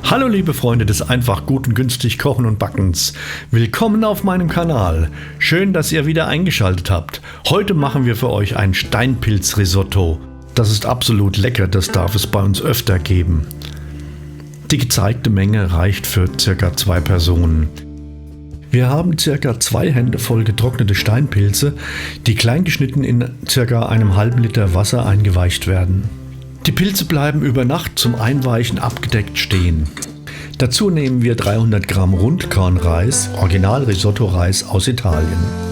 Hallo liebe Freunde des einfach gut und günstig Kochen und Backens. Willkommen auf meinem Kanal. Schön, dass ihr wieder eingeschaltet habt. Heute machen wir für euch ein Steinpilzrisotto. Das ist absolut lecker, das darf es bei uns öfter geben. Die gezeigte Menge reicht für ca. 2 Personen. Wir haben ca. 2 Hände voll getrocknete Steinpilze, die klein geschnitten in ca. einem halben Liter Wasser eingeweicht werden. Die Pilze bleiben über Nacht zum Einweichen abgedeckt stehen. Dazu nehmen wir 300 Gramm Rundkornreis, Original-Risotto-Reis aus Italien.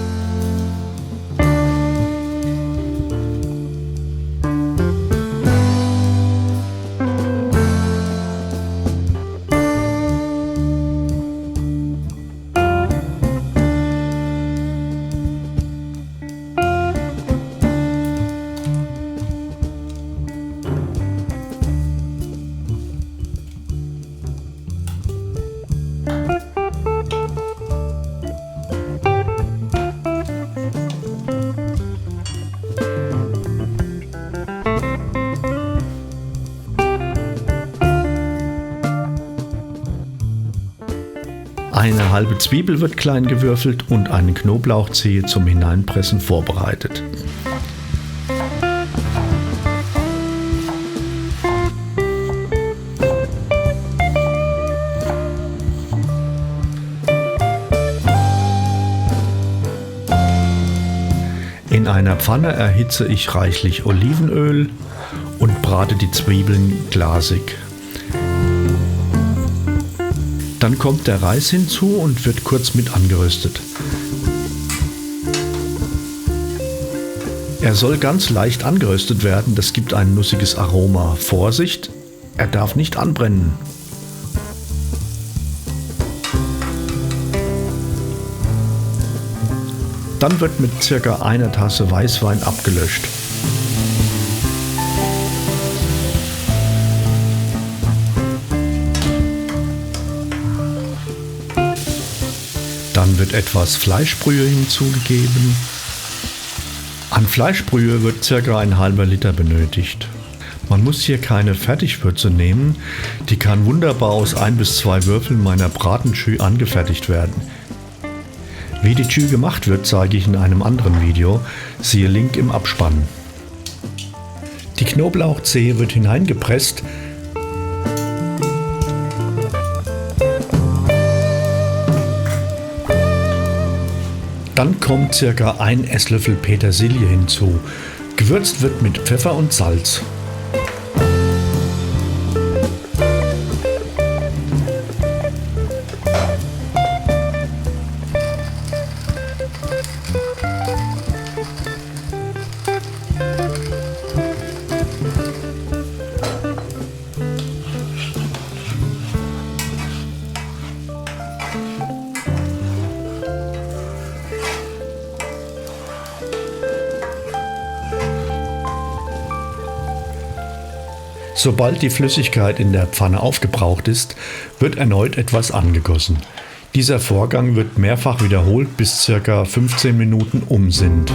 Eine halbe Zwiebel wird klein gewürfelt und eine Knoblauchzehe zum Hineinpressen vorbereitet. In einer Pfanne erhitze ich reichlich Olivenöl und brate die Zwiebeln glasig. Dann kommt der Reis hinzu und wird kurz mit angeröstet. Er soll ganz leicht angeröstet werden, das gibt ein nussiges Aroma. Vorsicht, er darf nicht anbrennen. Dann wird mit ca. einer Tasse Weißwein abgelöscht. Dann wird etwas Fleischbrühe hinzugegeben. An Fleischbrühe wird ca. ein halber Liter benötigt. Man muss hier keine Fertigwürze nehmen, die kann wunderbar aus 1 bis 2 Würfeln meiner Bratenjus angefertigt werden. Wie die Jus gemacht wird, zeige ich in einem anderen Video, siehe Link im Abspann. Die Knoblauchzehe wird hineingepresst. Dann kommt ca. 1 Esslöffel Petersilie hinzu. Gewürzt wird mit Pfeffer und Salz. Sobald die Flüssigkeit in der Pfanne aufgebraucht ist, wird erneut etwas angegossen. Dieser Vorgang wird mehrfach wiederholt, bis ca. 15 Minuten um sind.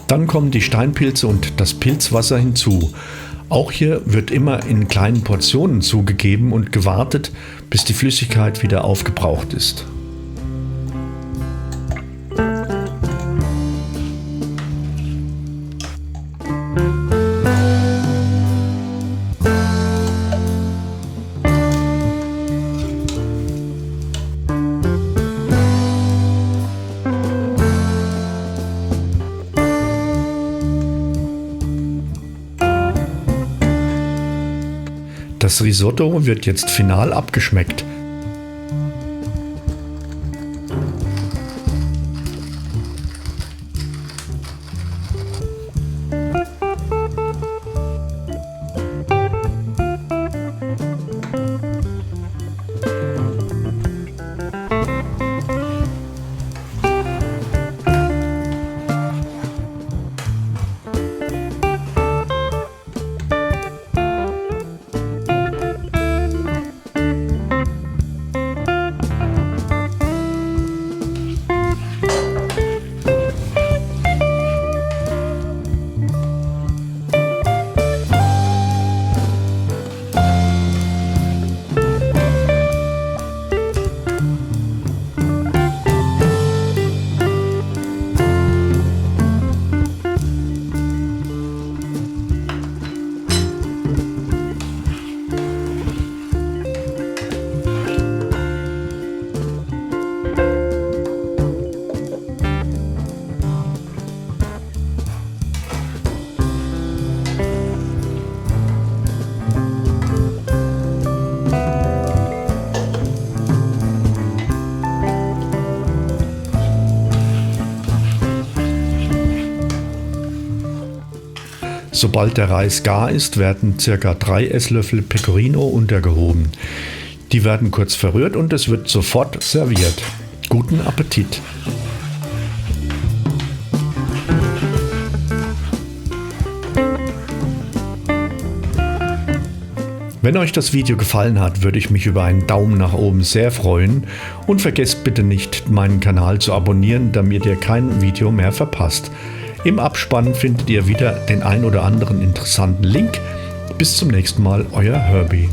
Dann kommen die Steinpilze und das Pilzwasser hinzu. Auch hier wird immer in kleinen Portionen zugegeben und gewartet, bis die Flüssigkeit wieder aufgebraucht ist. Das Risotto wird jetzt final abgeschmeckt. Sobald der Reis gar ist, werden ca. 3 Esslöffel Pecorino untergehoben. Die werden kurz verrührt und es wird sofort serviert. Guten Appetit! Wenn euch das Video gefallen hat, würde ich mich über einen Daumen nach oben sehr freuen und vergesst bitte nicht, meinen Kanal zu abonnieren, damit ihr kein Video mehr verpasst. Im Abspann findet ihr wieder den ein oder anderen interessanten Link. Bis zum nächsten Mal, euer Herbie.